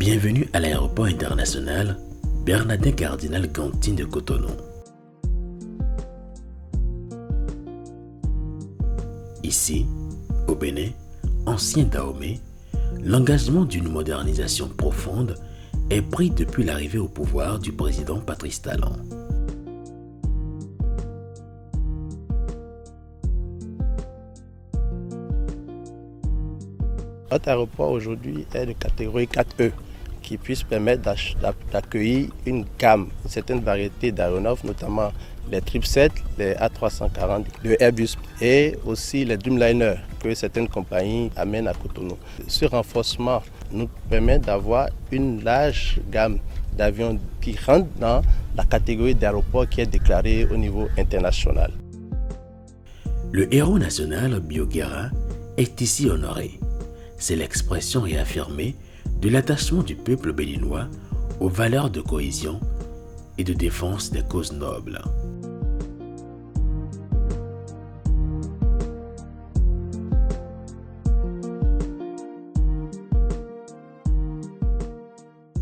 Bienvenue à l'aéroport international Bernardin Cardinal Gantin de Cotonou. Ici, au Bénin, ancien Dahomey, l'engagement d'une modernisation profonde est pris depuis l'arrivée au pouvoir du président Patrice Talon. Notre aéroport aujourd'hui est de catégorie 4E, qui puisse permettre d'accueillir une gamme, une certaine variété d'aéronefs, notamment les 777, les A340, le Airbus et aussi les Dreamliner que certaines compagnies amènent à Cotonou. Ce renforcement nous permet d'avoir une large gamme d'avions qui rentrent dans la catégorie d'aéroport qui est déclarée au niveau international. Le héros national Bioguera est ici honoré. C'est l'expression réaffirmée de l'attachement du peuple béninois aux valeurs de cohésion et de défense des causes nobles.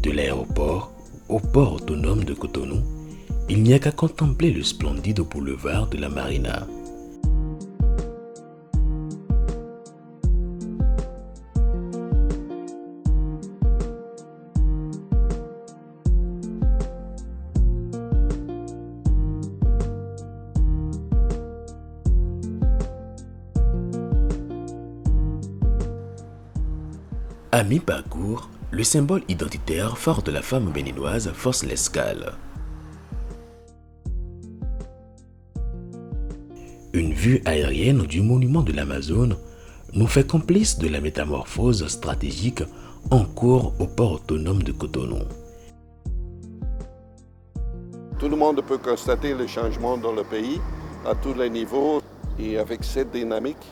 De l'aéroport au port autonome de Cotonou, il n'y a qu'à contempler le splendide boulevard de la Marina. À mi-parcours, le symbole identitaire fort de la femme béninoise force l'escale. Une vue aérienne du monument de l'Amazone nous fait complices de la métamorphose stratégique en cours au port autonome de Cotonou. Tout le monde peut constater le changement dans le pays à tous les niveaux et avec cette dynamique,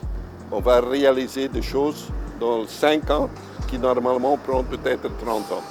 on va réaliser des choses dans 5 ans qui normalement prend peut-être 30 ans.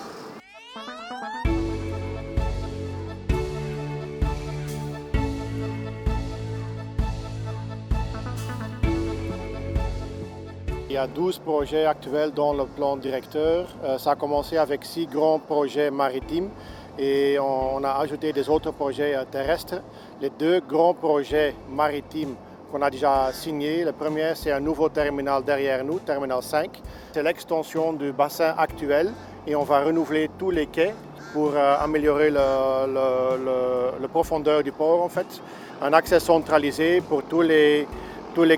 Il y a 12 projets actuels dans le plan directeur. Ça a commencé avec 6 grands projets maritimes et on a ajouté des autres projets terrestres. Les 2 grands projets maritimes qu'on a déjà signé. Le premier, c'est un nouveau terminal derrière nous, terminal 5. C'est l'extension du bassin actuel et on va renouveler tous les quais pour améliorer la profondeur du port en fait. Un accès centralisé pour tous les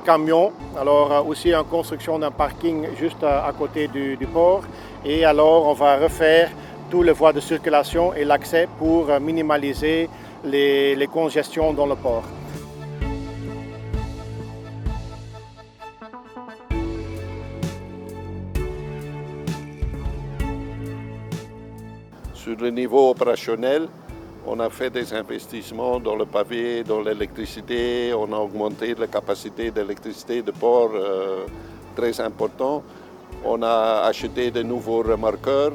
camions. Alors aussi en construction d'un parking juste à côté du port. Et alors on va refaire toutes les voies de circulation et l'accès pour minimaliser les congestions dans le port. Sur le niveau opérationnel, on a fait des investissements dans le pavé, dans l'électricité, on a augmenté la capacité d'électricité de port très important. On a acheté de nouveaux remorqueurs,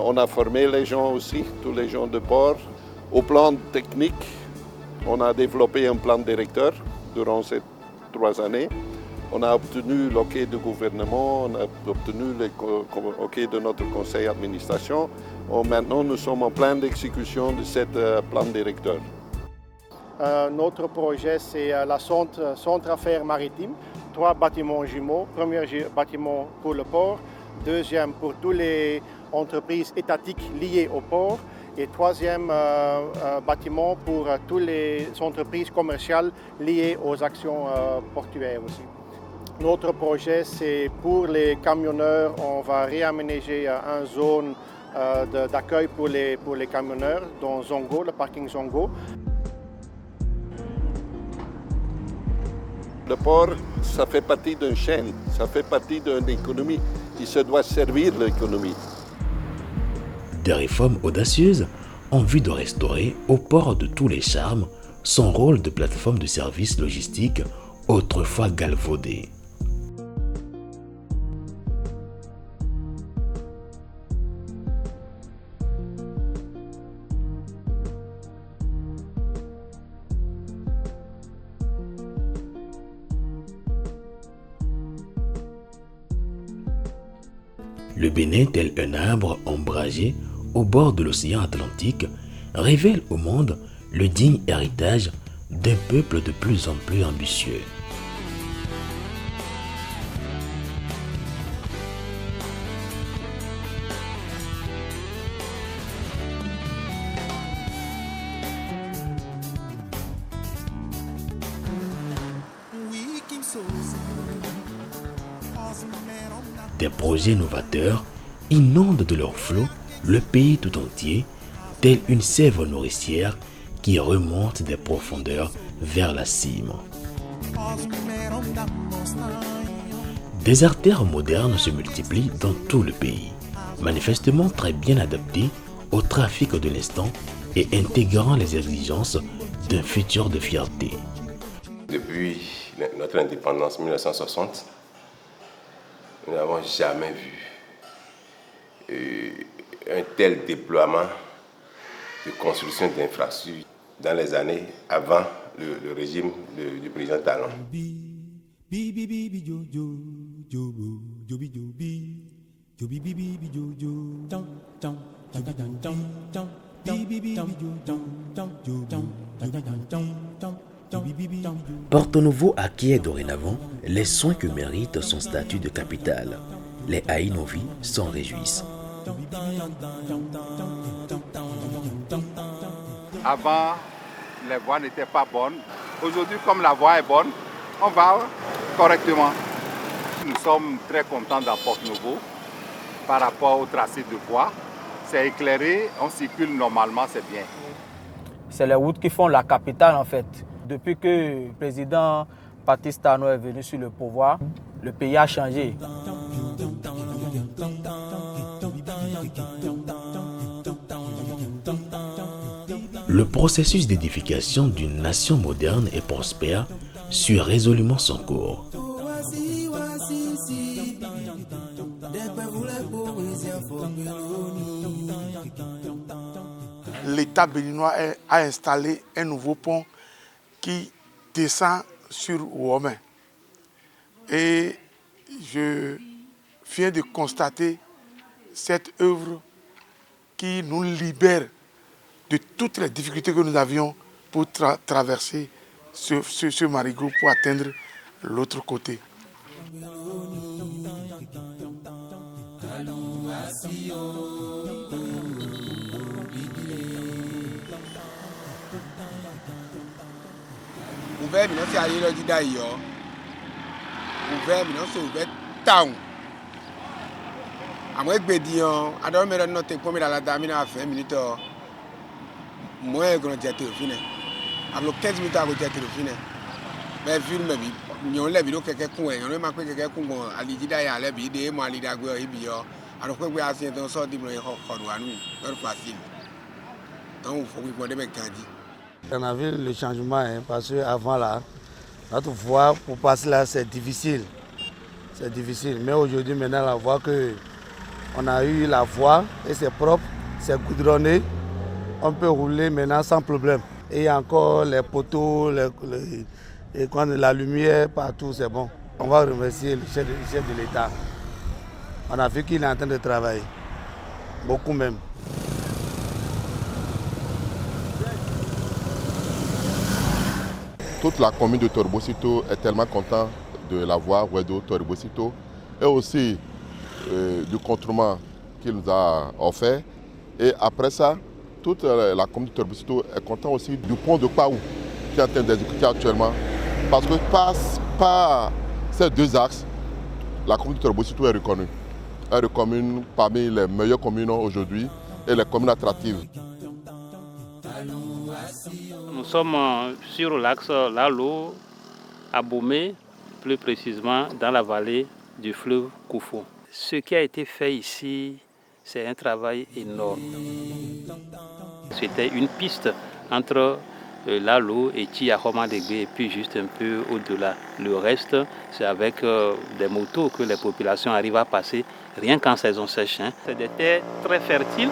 on a formé les gens aussi, tous les gens de port. Au plan technique, on a développé un plan directeur durant ces 3 années. On a obtenu l'OK du gouvernement, on a obtenu l'OK de notre conseil d'administration. Maintenant, nous sommes en plein d'exécution de ce plan directeur. Notre projet, c'est la centre affaires maritime. 3 bâtiments jumeaux. Premier bâtiment pour le port, deuxième pour toutes les entreprises étatiques liées au port et troisième bâtiment pour toutes les entreprises commerciales liées aux actions portuaires aussi. Notre projet, c'est pour les camionneurs, on va réaménager une zone d'accueil pour les camionneurs dans Zongo, le parking Zongo. Le port, ça fait partie d'une chaîne, ça fait partie d'une économie qui se doit servir l'économie. Des réformes audacieuses en vue de restaurer au port de tous les charmes son rôle de plateforme de services logistiques autrefois galvaudé. Le Bénin, tel un arbre ombragé au bord de l'océan Atlantique, révèle au monde le digne héritage d'un peuple de plus en plus ambitieux. Des projets novateurs inondent de leur flot le pays tout entier, telle une sève nourricière qui remonte des profondeurs vers la cime. Des artères modernes se multiplient dans tout le pays, manifestement très bien adaptées au trafic de l'instant et intégrant les exigences d'un futur de fierté. Depuis notre indépendance 1960, nous n'avons jamais vu un tel déploiement de construction d'infrastructures dans les années avant le régime du président Talon. Porto Novo acquiert dorénavant les soins que mérite son statut de capitale. Les Aïnovi s'en réjouissent. Avant, les voies n'étaient pas bonnes. Aujourd'hui, comme la voie est bonne, on va correctement. Nous sommes très contents dans Porto Novo par rapport au tracé de voie. C'est éclairé, on circule normalement, c'est bien. C'est les routes qui font la capitale en fait. Depuis que le président Patrice Talon est venu sur le pouvoir, le pays a changé. Le processus d'édification d'une nation moderne et prospère suit résolument son cours. L'État béninois a installé un nouveau pont qui descend sur Ouomé. Et je viens de constater cette œuvre qui nous libère de toutes les difficultés que nous avions pour traverser ce marigot pour atteindre l'autre côté. Ouvert maintenant c'est aller le dire d'ailleurs. Ouvert maintenant c'est ouvert town. À moi que bédion, alors mais notre premier dans la dame à 20 minutes. Moi grand diateur fini. Alors 15 minutes à diateur fini. Mais film mais on l'a vu quelqu'un coin, on m'a fait quelqu'un coin à l'idée d'ailleurs la vie de moi l'idée go et bio. Alors que vous avez un sort de moi c'est facile. Donc il faut que vous me candidat. On a vu le changement parce qu'avant là, notre voie pour passer là c'est difficile. C'est difficile. Mais aujourd'hui maintenant la voie que on a eu la voie et c'est propre, c'est goudronné. On peut rouler maintenant sans problème. Et il y a encore les poteaux, et quand la lumière partout, c'est bon. On va remercier le chef de l'État. On a vu qu'il est en train de travailler. Beaucoup même. Toute la commune de Torbocito est tellement contente de la voie Ouedo-Torbocito et aussi du contournement qu'il nous a offert. Et après ça, toute la commune de Torbocito est contente aussi du pont de Paou qui est en train d'exécuter actuellement. Parce que par ces deux axes, la commune de Torbocito est reconnue. Elle est reconnue parmi les meilleures communes aujourd'hui et les communes attractives. Nous sommes sur l'axe Lalo, à Bomé, plus précisément dans la vallée du fleuve Koufou. Ce qui a été fait ici, c'est un travail énorme. C'était une piste entre Lalo et Tiahoma-Degbé et puis juste un peu au-delà. Le reste, c'est avec des motos que les populations arrivent à passer, rien qu'en saison sèche. C'est des terres très fertiles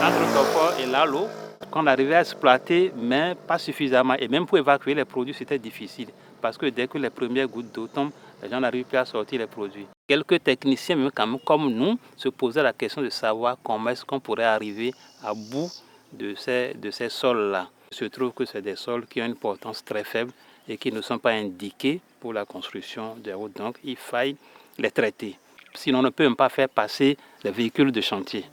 entre Tofor et Lalo, qu'on arrivait à exploiter, mais pas suffisamment. Et même pour évacuer les produits, c'était difficile. Parce que dès que les premières gouttes d'eau tombent, Les gens n'arrivent plus à sortir les produits. Quelques techniciens, même comme nous, se posaient la question de savoir comment est-ce qu'on pourrait arriver à bout de ces sols-là. Il se trouve que c'est des sols qui ont une importance très faible et qui ne sont pas indiqués pour la construction des routes. Donc il faille les traiter. Sinon on ne peut même pas faire passer les véhicules de chantier.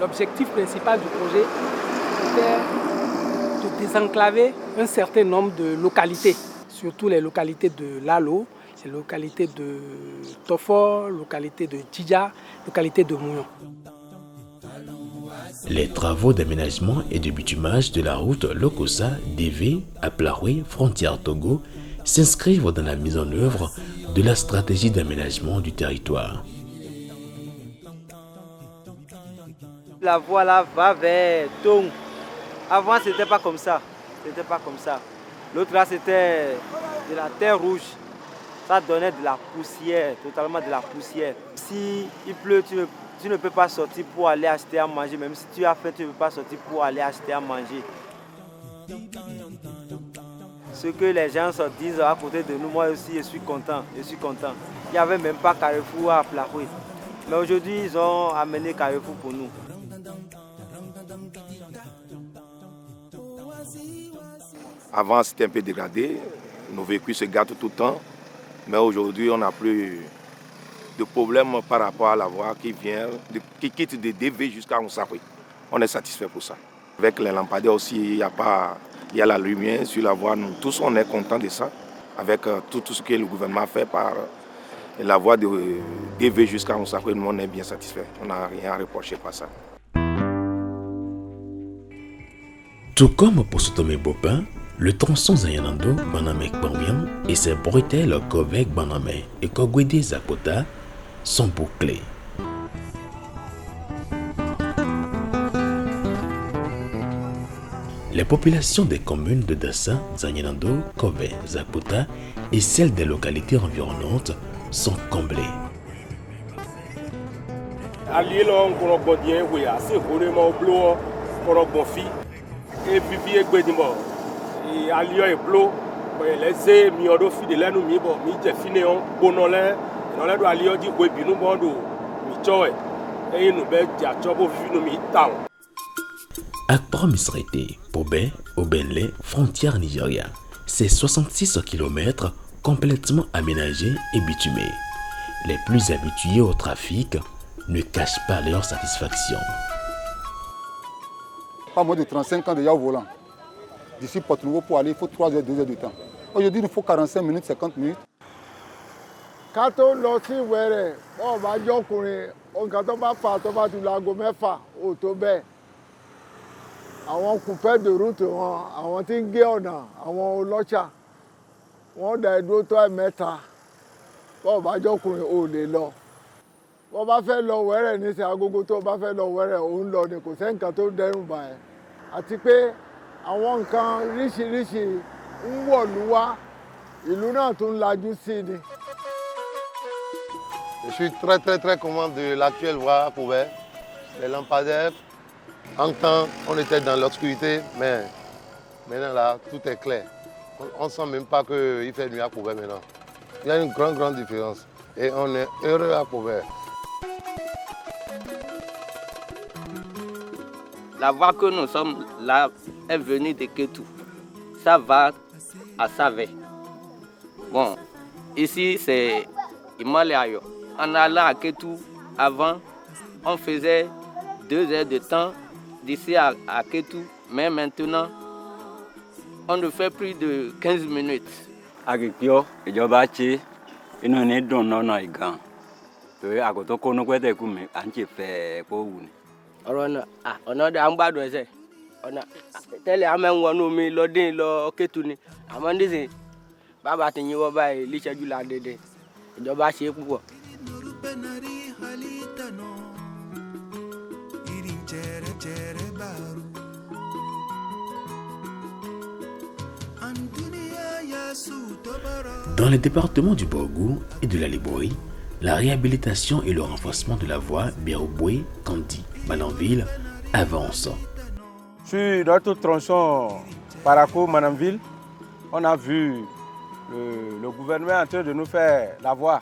L'objectif principal du projet était de désenclaver un certain nombre de localités, surtout les localités de Lalo, les localités de Tofor, localités de Djidja, localités de Mouyon. Les travaux d'aménagement et de bitumage de la route Lokossa-Dévé à Plaroué, frontière Togo, s'inscrivent dans la mise en œuvre de la stratégie d'aménagement du territoire. La voie là va vers Tong. Avant, c'était pas comme ça. L'autre là, c'était de la terre rouge. Ça donnait de la poussière, totalement de la poussière. Si il pleut, tu ne peux pas sortir pour aller acheter à manger. Même si tu as faim, tu ne peux pas sortir pour aller acheter à manger. Ce que les gens se disent à côté de nous, moi aussi, je suis content. Il n'y avait même pas Carrefour à Plaroué. Mais aujourd'hui, ils ont amené Carrefour pour nous. Avant, c'était un peu dégradé. Nos véhicules se gâtent tout le temps. Mais aujourd'hui, on n'a plus de problème par rapport à la voie qui quitte de DV jusqu'à Moussakwe. On est satisfait pour ça. Avec les lampadaires aussi, il y a la lumière sur la voie. Nous tous, on est contents de ça. Avec tout ce que le gouvernement fait par la voie de DV jusqu'à Moussakwe, nous, on est bien satisfait. On n'a rien à reprocher par ça. Tout comme pour Sotomé Bopin, le tronçon Zayanando, Banamek Bambian et ses bretelles Kovek Baname et Kogwede Zapota sont bouclés. Les populations des communes de Dassa, Zayanando, Kove, Zapota et celles des localités environnantes sont comblées. Et puis Gbedimbo et Alio et Blo les miodo fidèle nous mi bon mi je fini on bonolé non le do Alio di Gbebi nous bon do mi chowe et nous be ja chobo fi nous mi taw. Akpro Misrete, Pobé, Obenle, frontière Nigeria. C'est 66 km complètement aménagés et bitumés. Les plus habitués au trafic ne cachent pas leur satisfaction. Pas moins de 35 ans déjà au volant. D'ici Porto-Nouveau pour aller, il faut 3 heures, 2 heures de temps. Aujourd'hui, il faut 45 minutes, 50 minutes. Quand on l'a si wéré, on va dire quand on va faire, on va la gomme faire au Tobé. On coupe de route, on tingéona, on locha, on a d'autres méta. On va dire qu'on est là. On va faire le wéré, c'est à gogo, on va faire le wéré, on l'a dit que c'est un canton d'Erumba. À Tipé, àwọn nǹkan ríṣiríṣi ń wọ̀lú wá ìlú náà tún lajú sí ni. Je suis très content de l'actuelle voie Pobé. Les lampadaires, en temps, on était dans l'obscurité, mais maintenant là, tout est clair. On ne sent même pas qu'il fait nuit à Pobé maintenant. Il y a une grande différence et on est heureux à Pobé. La voie que nous sommes là est venue de Kétou. Ça va à Savé. Bon, ici c'est Himalayo. En allant à Kétou, avant, on faisait 2 heures de temps d'ici à Kétou. Mais maintenant, on ne fait plus de 15 minutes. Agikio, ìjọba ṣe inú ní dùn lọ́nà ìgàn. Torí àkótó kó ní pẹ́tẹ́kù mi, à ń ṣe fẹ́ kó wù ni. Ọ̀rọ̀ ọ̀nà ọ̀dà ń gbádùn ẹsẹ̀ ọ̀nà tẹ́lẹ̀ a máa ń wọnú omi lọ́dún lọ Kétu ni àmọ́ nísìnyí bàbá ti yín wọ́n báyìí líṣẹ́jú la dédé ìjọba ṣe é púpọ̀. Dans les départements du Borgou et de la Liborie, la réhabilitation et le renforcement de la voie Biroboué-Kandi-Malanville avance. Sur notre tronçon Parakou-Malanville, On a vu le gouvernement en train de nous faire la voie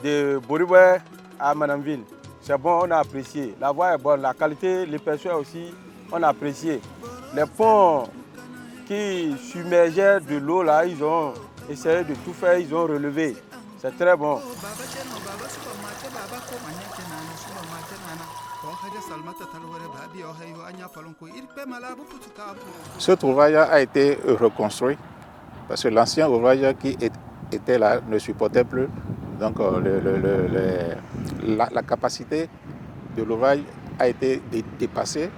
de Boriboué à Manamville. C'est bon, on a apprécié. La voie est bonne, la qualité, les personnes aussi, on a apprécié. Les ponts qui submergeaient de l'eau là, ils ont essayé de tout faire, ils ont relevé. C'est très bon. Ce ouvrage a été reconstruit parce que l'ancien ouvrage qui était là ne supportait plus. Donc la capacité de l'ouvrage a été dépassée.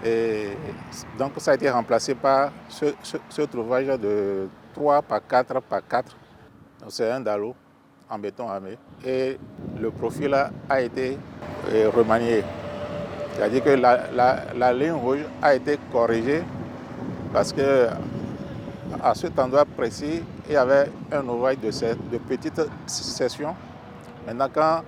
Et donc ça a été remplacé par ce ouvrage de 3 par 4 par 4. C'est un dallo en béton armé. Et le profil a été remanié. C'est-à-dire que la ligne rouge a été corrigée parce que à cet endroit précis, il y avait un ouvrage de petite section. Maintenant, quand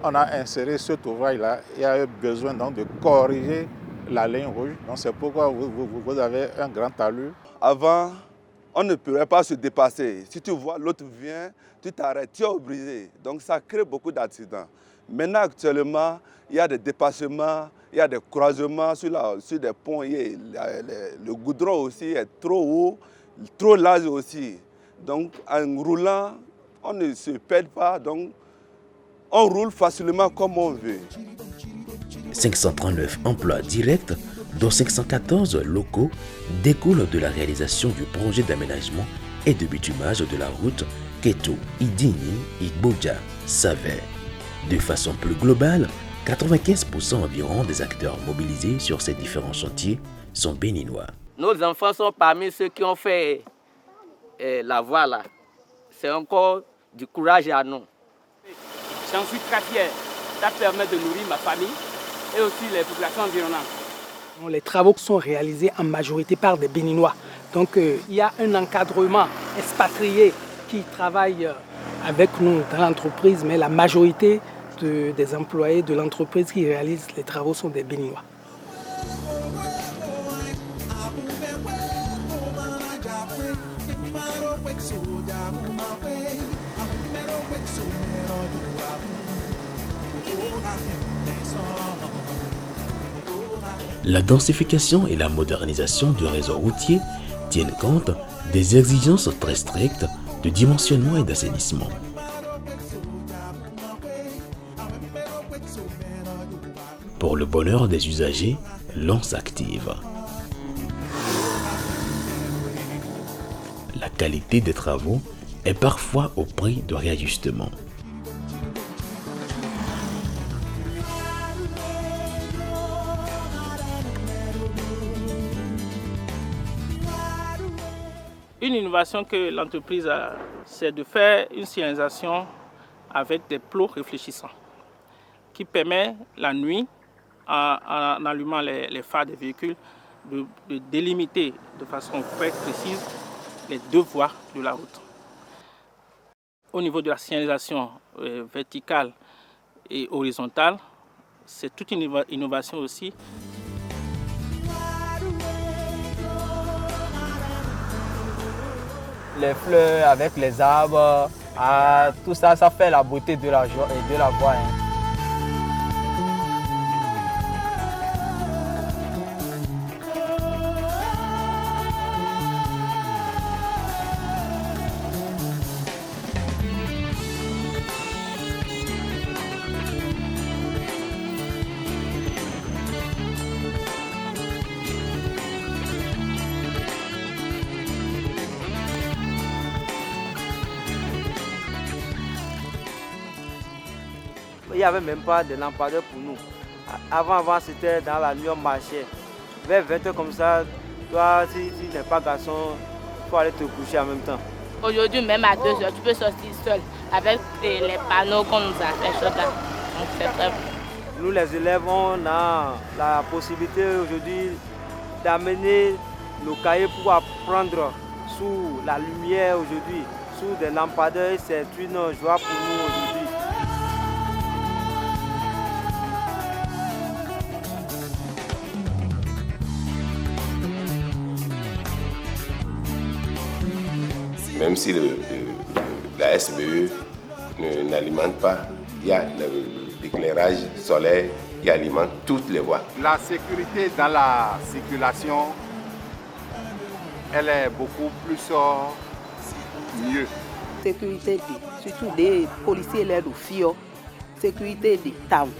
on a inséré cet ouvrage-là, il y a eu besoin donc de corriger la ligne rouge. Donc c'est pourquoi vous avez un grand talus. Avant, on ne pourrait pas se dépasser. Si tu vois l'autre vient, tu t'arrêtes, tu es brisé. Donc ça crée beaucoup d'accidents. Maintenant, actuellement, il y a des dépassements, il y a des croisements sur des ponts. Le goudron aussi est trop haut, trop large aussi. Donc en roulant, on ne se perd pas. Donc on roule facilement comme on veut. 539 emplois directs, dont 514 locaux, découlent de la réalisation du projet d'aménagement et de bitumage de la route Kétou-Idini-Igboja-Savè. De façon plus globale, 95% environ des acteurs mobilisés sur ces différents chantiers sont béninois. Nos enfants sont parmi ceux qui ont fait la voie là. C'est encore du courage à nous. J'en suis très fier. Ça permet de nourrir ma famille et aussi les populations environnantes. Les travaux sont réalisés en majorité par des Béninois. Donc il y a un encadrement expatrié qui travaille avec nous dans l'entreprise, mais la majorité des employés de l'entreprise qui réalisent les travaux sont des Béninois. La densification et la modernisation du réseau routier tiennent compte des exigences très strictes de dimensionnement et d'assainissement. Pour le bonheur des usagers, l'on s'active. La qualité des travaux est parfois au prix de réajustement. Une innovation que l'entreprise a, c'est de faire une signalisation avec des plots réfléchissants qui permet la nuit, en allumant les phares des véhicules, de délimiter de façon très précise les deux voies de la route. Au niveau de la signalisation verticale et horizontale, c'est toute une innovation aussi. Les fleurs avec les arbres, tout ça, ça fait la beauté de la voie. Il n'y avait même pas de lampadaires pour nous. Avant, c'était dans la nuit, on marchait. Vers 20h comme ça, toi, si tu n'es pas garçon, il faut aller te coucher en même temps. Aujourd'hui, même à 2h, tu peux sortir seul avec les panneaux qu'on nous a fait. Donc, c'est très bon. Nous, les élèves, on a la possibilité aujourd'hui d'amener nos cahiers pour apprendre sous la lumière aujourd'hui, sous des lampadaires. C'est une joie pour nous aujourd'hui. Même si la SBE n'alimente pas, il y a l'éclairage solaire qui alimente toutes les voies. La sécurité dans la circulation, elle est beaucoup plus mieux. Sécurité, surtout des policiers, les filles, sécurité des towns,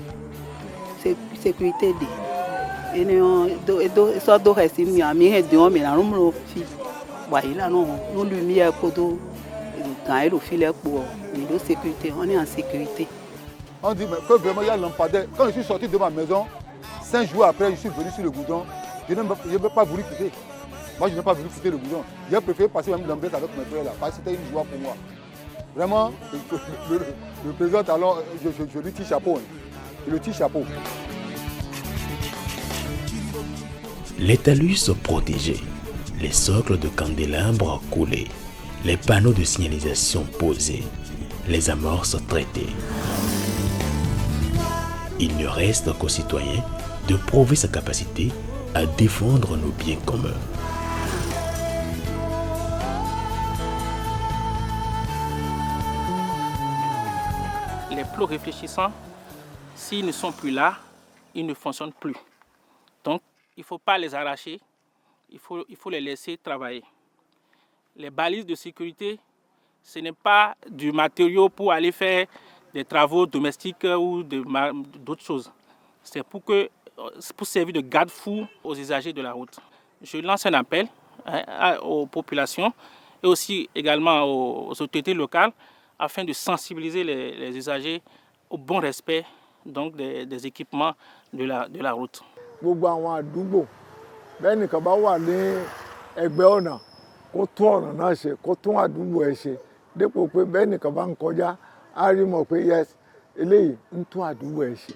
sécurité des. Et nous, ça doit rester mieux. Mais nous, mais nous, filles, voilà, nous lumière pour nous, quand ils filent pour nous sécurité, on est en sécurité. On dit mais que vraiment il y a lampadaire. Quand je suis sorti de ma maison, 5 jours après, je suis venu sur le goudron. Je n'ai pas voulu quitter. Moi, je n'ai pas voulu quitter le goudron. J'ai préféré passer même l'embête avec mes frères là, parce que c'était une joie pour moi. Vraiment, le président, alors, je lui tire chapeau. Je lui tire chapeau. Les talus protégés, les socles de candélabres coulés, les panneaux de signalisation posés, les amorces traitées. Il ne reste qu'aux citoyens de prouver sa capacité à défendre nos biens communs. Les plots réfléchissants, s'ils ne sont plus là, ils ne fonctionnent plus. Donc, il ne faut pas les arracher, il faut les laisser travailler. Les balises de sécurité, ce n'est pas du matériau pour aller faire des travaux domestiques ou d'autres choses. C'est pour servir de garde-fou aux usagers de la route. Je lance un appel aux populations et aussi également aux autorités locales afin de sensibiliser les usagers au bon respect donc des équipements de la route. Gbogbo àwọn àdúgbò bẹ́ẹ̀ nìkan bá wà ní ẹgbẹ́ ọ̀nà kó tún ọ̀nà náà ṣe kó tún àdúgbò ẹ̀ ṣe dépò pé bẹ́ẹ̀ nìkan bá ń kọjá á rí mọ̀ pé yes eléyìí ń tún àdúgbò ẹ̀ ṣe.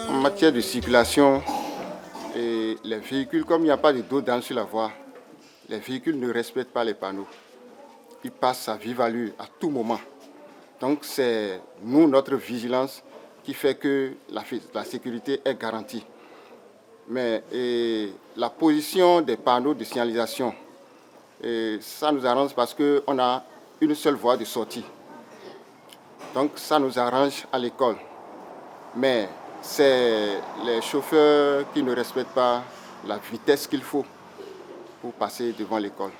En matière de circulation, et les véhicules, comme il n'y a pas de dos dans sur la voie, les véhicules ne respectent pas les panneaux. Ils passent à vive allure à tout moment. Donc c'est nous, notre vigilance, qui fait que la sécurité est garantie. Mais la position des panneaux de signalisation, ça nous arrange parce qu'on a une seule voie de sortie. Donc ça nous arrange à l'école. Mais c'est les chauffeurs qui ne respectent pas la vitesse qu'il faut pour passer devant l'école.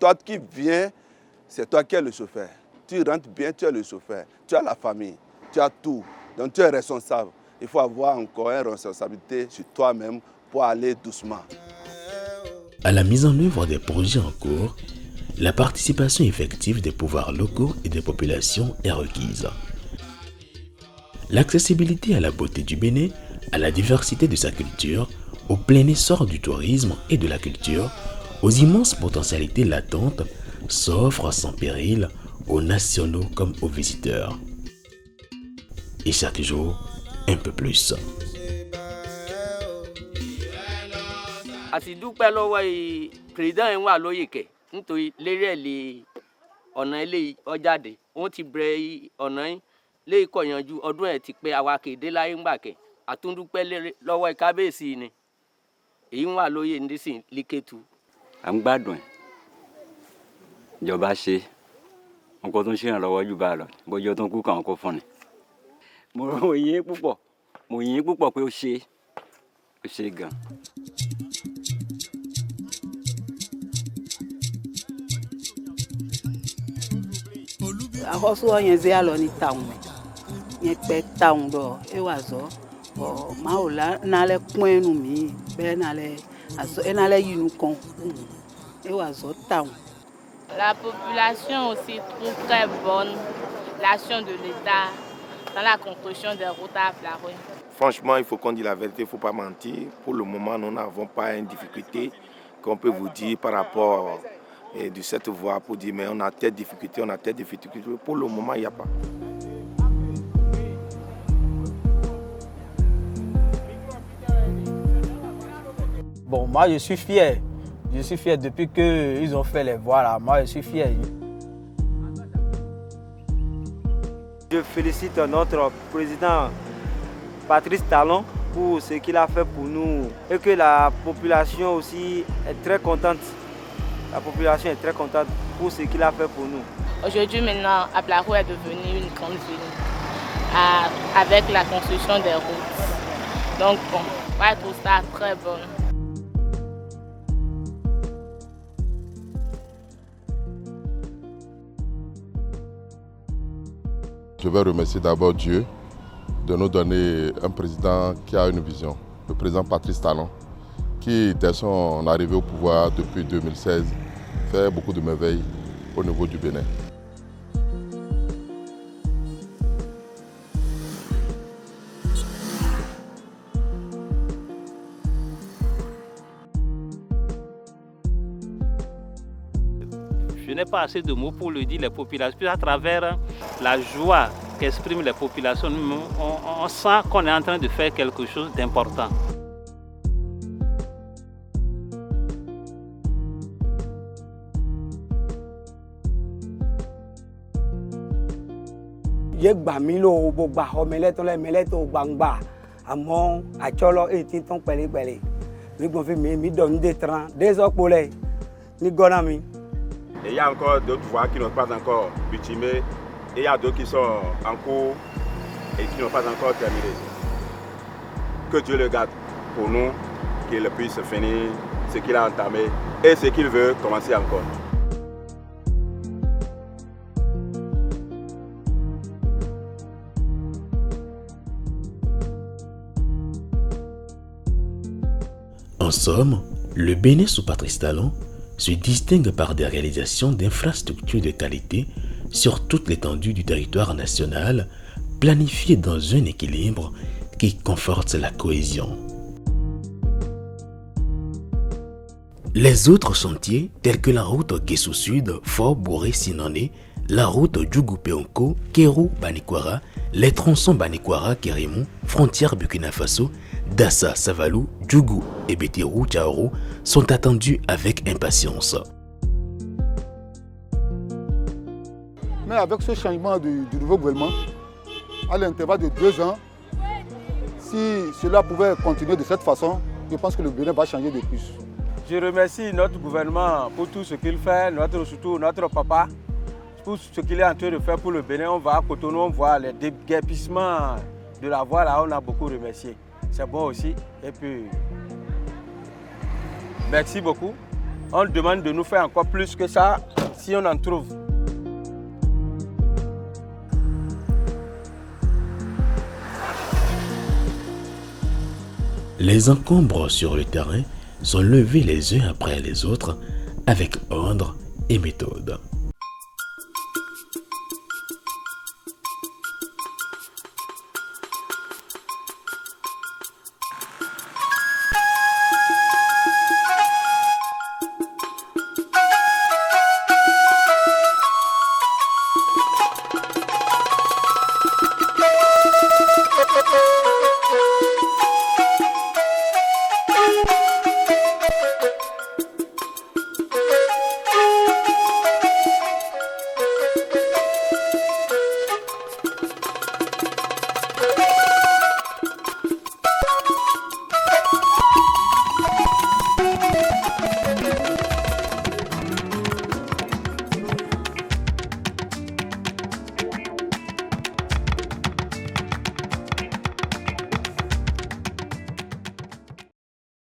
Toi qui viens, c'est toi qui es le chauffeur. Tu rentres bien, tu es le chauffeur. Tu as la famille, tu as tout. Donc tu es responsable. Il faut avoir encore une responsabilité sur toi-même pour aller doucement. À la mise en œuvre des projets en cours, la participation effective des pouvoirs locaux et des populations est requise. L'accessibilité à la beauté du Bénin, à la diversité de sa culture, au plein essor du tourisme et de la culture, aux immenses potentialités latentes, s'offre sans péril aux nationaux comme aux visiteurs. Et chaque jour, un peu plus. Àsìdúpẹ́ lọ́wọ́ président yẹn wà lóyè kẹ̀ nítorí lérí ẹ̀ lè ọ̀nà eléyìí ọ̀jáde wọ́n ti bẹ̀rẹ̀ ọ̀nà yín léyìí kọ̀yanjú ọdún ẹ̀ ti pé àwa kéde láyé ńgbà kẹ̀ àtúndúpẹ́ lọ́wọ́ kábíyèsí ni èyí wà lóyè nísìn líkẹ́tù. À ń gbádùn ẹ̀ ìjọba ṣe wọn kò tún ṣèrànlọ́wọ́ jù bá lọ bójú tó ń kú kàn kó fún ni. mo yìn púpọ̀ pé ó ṣe gan. Ahosuo yẹn zé alọ ní tàwọn yẹn pẹ tàwọn dọ ẹ wà zọ ọ máa ò nálẹ pọn ẹnu mi bẹ́ẹ̀ nálẹ yìí kan ẹ wà zọ tàwọn. La population aussi trouve très bonne l'action de l'État dans la construction des routes à Flaroué. Franchement, il faut qu'on dise la vérité, il ne faut pas mentir. Pour le moment, nous n'avons pas une difficulté qu'on peut vous dire par rapport de cette voie pour dire mais on a telle difficulté, Pour le moment, il n'y a pas. Bon, moi je suis fier. Je suis fier depuis qu'ils ont fait les voies là. Moi je suis fier. Je félicite notre président Patrice Talon pour ce qu'il a fait pour nous et que la population aussi est très contente. La population est très contente pour ce qu'il a fait pour nous. Aujourd'hui maintenant, Ablaro est devenu une grande ville avec la construction des routes. Donc bon, moi je trouve ça très bon. Je vais remercier d'abord Dieu de nous donner un président qui a une vision, le président Patrice Talon, qui, dès son arrivée au pouvoir depuis 2016, fait beaucoup de merveilles au niveau du Bénin. Je n'ai pas assez de mots pour le dire, les populations. Puis à travers la joie qu'expriment les populations, on sent qu'on est en train de faire quelque chose d'important. Et il y a encore d'autres voies qui n'ont pas encore bitumé. Et il y a d'autres qui sont en cours et qui n'ont pas encore terminé. Que Dieu le garde pour nous, qu'il puisse finir ce qu'il a entamé et ce qu'il veut commencer encore. En somme, le Bénin sous Patrice Talon se distingue par des réalisations d'infrastructures de qualité sur toute l'étendue du territoire national, planifiées dans un équilibre qui conforte la cohésion. Les autres chantiers, tels que la route Guessou Sud, Fort Bouré-Sinané, la route Djougou-Peonko, Kérou-Banikwara, les tronçons Banikwara-Kérimou, frontière Burkina Faso, Dassa, Savalou, Djougou et Bétirou, Tchaoro sont attendus avec impatience. Mais avec ce changement du nouveau gouvernement, à l'intervalle de 2 ans, si cela pouvait continuer de cette façon, je pense que le Bénin va changer de plus. Je remercie notre gouvernement pour tout ce qu'il fait, surtout notre papa, pour ce qu'il est en train de faire pour le Bénin. On va à Cotonou, on voit les déguerpissements de la voie là, on a beaucoup remercié. C'est bon aussi. Et puis, merci beaucoup. On demande de nous faire encore plus que ça, si on en trouve. Les encombres sur le terrain sont levés les uns après les autres avec ordre et méthode.